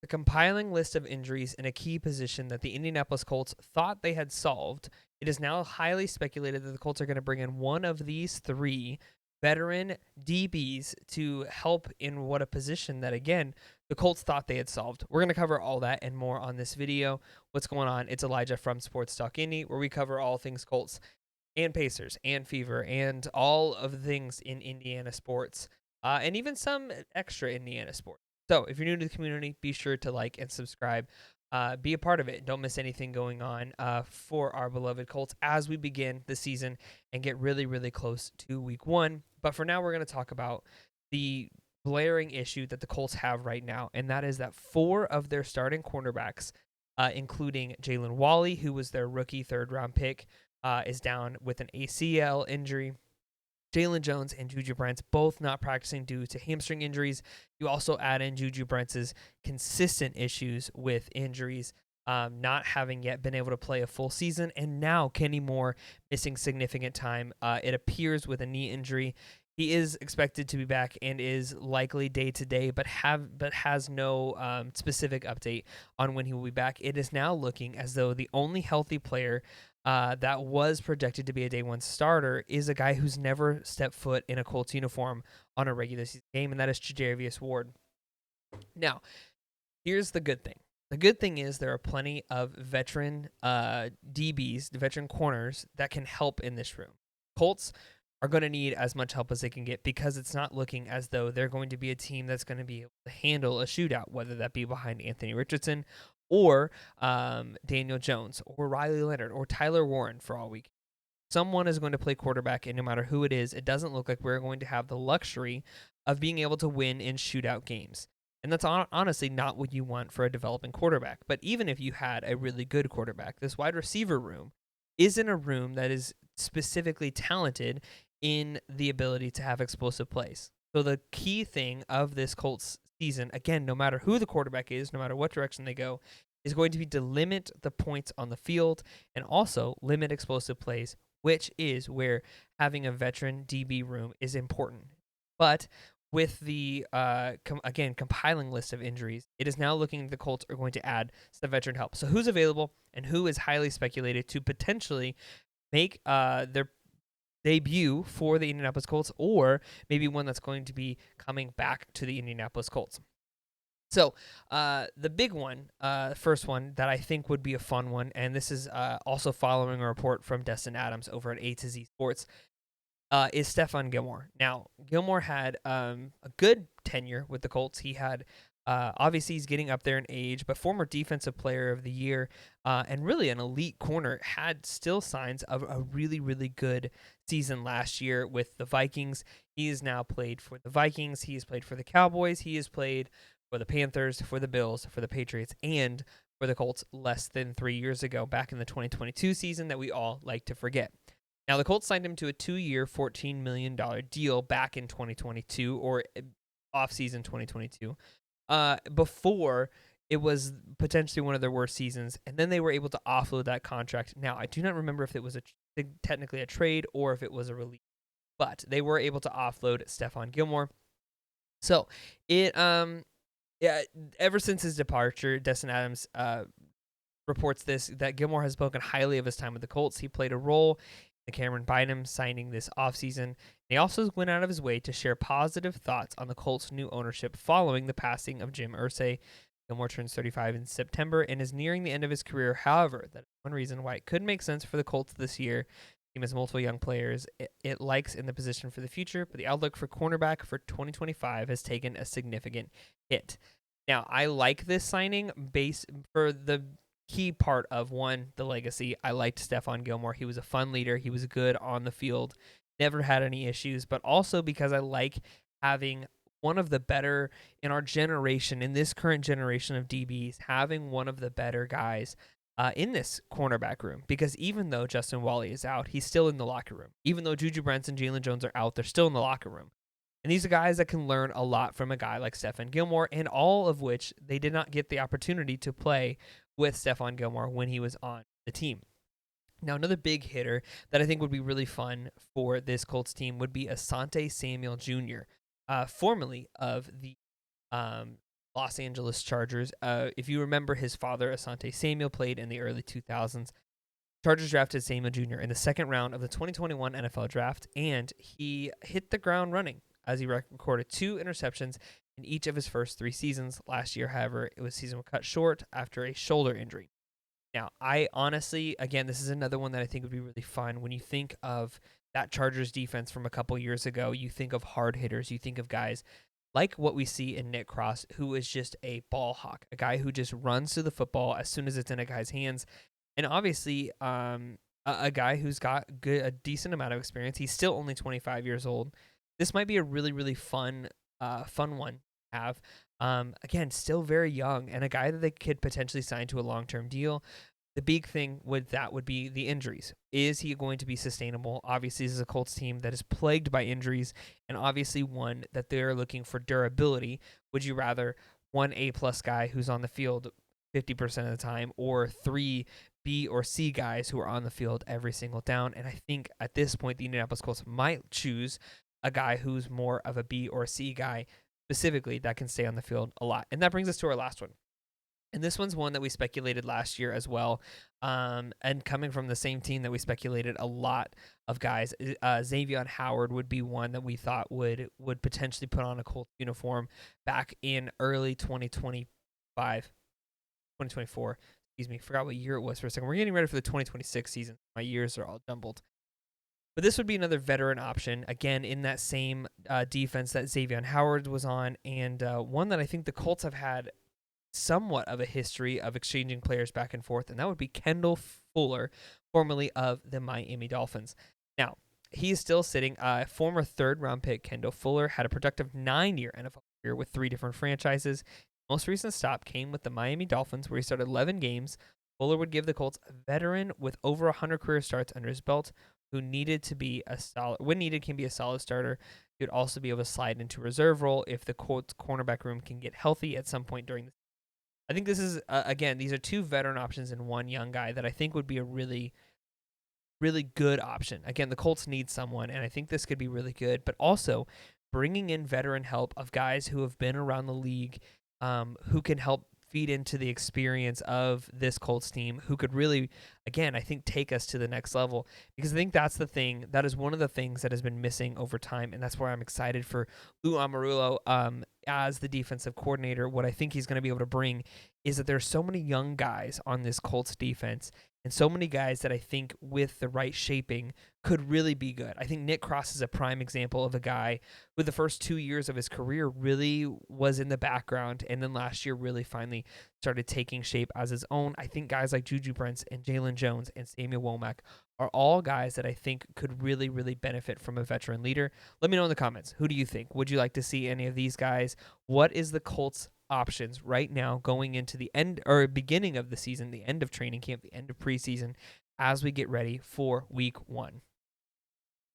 The compiling list of injuries in a key position that the Indianapolis Colts thought they had solved, it is now highly speculated that the Colts are going to bring in one of these three veteran DBs to help in what a position that, again, the Colts thought they had solved. We're going to cover all that and more on this video. What's going on? It's Elijah from Sports Talk Indy, where we cover all things Colts and Pacers and Fever and all of the things in Indiana sports, and even some extra Indiana sports. So if you're new to the community, be sure to like and subscribe. Be a part of it. Don't miss anything going on for our beloved Colts as we begin the season and get really, really close to week 1. But for now, we're going to talk about the blaring issue that the Colts have right now, and that is that 4 of their starting cornerbacks, including Jalen Walley, who was their rookie third-round pick, is down with an ACL injury. Jalen Jones and Juju Brents both not practicing due to hamstring injuries. You also add in Juju Brents' consistent issues with injuries, not having yet been able to play a full season, and now Kenny Moore missing significant time. It appears with a knee injury. He is expected to be back and is likely day-to-day, but has no specific update on when he will be back. It is now looking as though the only healthy player that was projected to be a day 1 starter is a guy who's never stepped foot in a Colts uniform on a regular season game, and that is Charvarius Ward. Now, here's the good thing. The good thing is there are plenty of veteran DBs, veteran corners, that can help in this room. Colts are going to need as much help as they can get because it's not looking as though they're going to be a team that's going to be able to handle a shootout, whether that be behind Anthony Richardson or Daniel Jones or Riley Leonard or Tyler Warren for all week. Someone is going to play quarterback, and no matter who it is, it doesn't look like we're going to have the luxury of being able to win in shootout games. And that's honestly not what you want for a developing quarterback. But even if you had a really good quarterback, this wide receiver room isn't a room that is specifically talented in the ability to have explosive plays. So the key thing of this Colts season, again, no matter who the quarterback is, no matter what direction they go, is going to be to limit the points on the field and also limit explosive plays, which is where having a veteran DB room is important. But with the, compiling list of injuries, it is now looking the Colts are going to add some veteran help. So who's available and who is highly speculated to potentially make their debut for the Indianapolis Colts, or maybe one that's going to be coming back to the Indianapolis Colts. So the big one, first one that I think would be a fun one, and this is also following a report from Destin Adams over at A to Z Sports, is Stefon Gilmore. Now, Gilmore had a good tenure with the Colts. He had, obviously, he's getting up there in age, but former Defensive Player of the Year and really an elite corner, had still signs of a really, really good season last year with the Vikings. He has now played for the Vikings. He has played for the Cowboys. He has played for the Panthers, for the Bills, for the Patriots, and for the Colts less than 3 years ago, back in the 2022 season that we all like to forget. Now, the Colts signed him to a 2-year, $14 million deal back in 2022, or off-season 2022, before it was potentially one of their worst seasons, and then they were able to offload that contract. Now, I do not remember if it was technically a trade or if it was a release, but they were able to offload Stefon Gilmore. So, ever since his departure, Destin Adams reports that Gilmore has spoken highly of his time with the Colts. He played a role in Cameron Bynum signing this offseason. He also went out of his way to share positive thoughts on the Colts' new ownership following the passing of Jim Irsay. Gilmore turns 35 in September and is nearing the end of his career. However, that is one reason why it could make sense for the Colts this year. Team has multiple young players it likes in the position for the future, but the outlook for cornerback for 2025 has taken a significant hit. Now, I like this signing based for the key part of, one, the legacy. I liked Stefon Gilmore. He was a fun leader. He was good on the field. Never had any issues, but also because I like having one of the better in our generation, in this current generation of DBs, having one of the better guys in this cornerback room. Because even though Justin Walley is out, he's still in the locker room. Even though Juju Brents and Jalen Jones are out, they're still in the locker room. And these are guys that can learn a lot from a guy like Stefon Gilmore, and all of which they did not get the opportunity to play with Stefon Gilmore when he was on the team. Now, another big hitter that I think would be really fun for this Colts team would be Asante Samuel Jr., formerly of the Los Angeles Chargers. If you remember, his father, Asante Samuel, played in the early 2000s. Chargers drafted Samuel Jr. in the second round of the 2021 NFL Draft, and he hit the ground running as he recorded 2 interceptions in each of his first 3 seasons. Last year, however, season was cut short after a shoulder injury. Now, I honestly, again, this is another one that I think would be really fun. When you think of that Chargers defense from a couple years ago, you think of hard hitters, you think of guys like what we see in Nick Cross, who is just a ball hawk, a guy who just runs to the football as soon as it's in a guy's hands. And obviously, a guy who's got a decent amount of experience. He's still only 25 years old. This might be a really, really fun one to have. Again, still very young, and a guy that they could potentially sign to a long-term deal. The big thing with that would be the injuries. Is he going to be sustainable? Obviously, this is a Colts team that is plagued by injuries, and obviously one that they're looking for durability. Would you rather one A-plus guy who's on the field 50% of the time, or 3 B or C guys who are on the field every single down? And I think at this point, the Indianapolis Colts might choose a guy who's more of a B or C guy, specifically, that can stay on the field a lot. And that brings us to our last one. And this one's one that we speculated last year as well. And coming from the same team that we speculated a lot of guys, Xavier Howard would be one that we thought would potentially put on a Colts uniform back in early 2024. Excuse me, forgot what year it was for a second. We're getting ready for the 2026 season. My years are all jumbled. But this would be another veteran option, again, in that same defense that Xavier Howard was on, and one that I think the Colts have had somewhat of a history of exchanging players back and forth, and that would be Kendall Fuller, formerly of the Miami Dolphins. Now, he is still sitting. Former third-round pick Kendall Fuller had a productive 9-year NFL career with 3 different franchises. Most recent stop came with the Miami Dolphins, where he started 11 games. Fuller would give the Colts a veteran with over 100 career starts under his belt, who needed to be a solid, when needed, can be a solid starter. He would also be able to slide into reserve role if the Colts cornerback room can get healthy at some point during the season. I think this is, again, these are 2 veteran options and 1 young guy that I think would be a really, really good option. Again, the Colts need someone, and I think this could be really good, but also bringing in veteran help of guys who have been around the league, who can help feed into the experience of this Colts team, who could really, again, I think take us to the next level, because I think that's the thing, that is one of the things that has been missing over time, and that's where I'm excited for Lou Amarulo as the defensive coordinator. What I think he's going to be able to bring is that there's so many young guys on this Colts defense, and so many guys that I think with the right shaping could really be good. I think Nick Cross is a prime example of a guy who the first 2 years of his career really was in the background, and then last year really finally started taking shape as his own. I think guys like Juju Brents and Jalen Jones and Samuel Womack are all guys that I think could really, really benefit from a veteran leader. Let me know in the comments. Who do you think? Would you like to see any of these guys? What is the Colts' options right now going into the end or beginning of the season, the end of training camp, the end of preseason, as we get ready for week 1?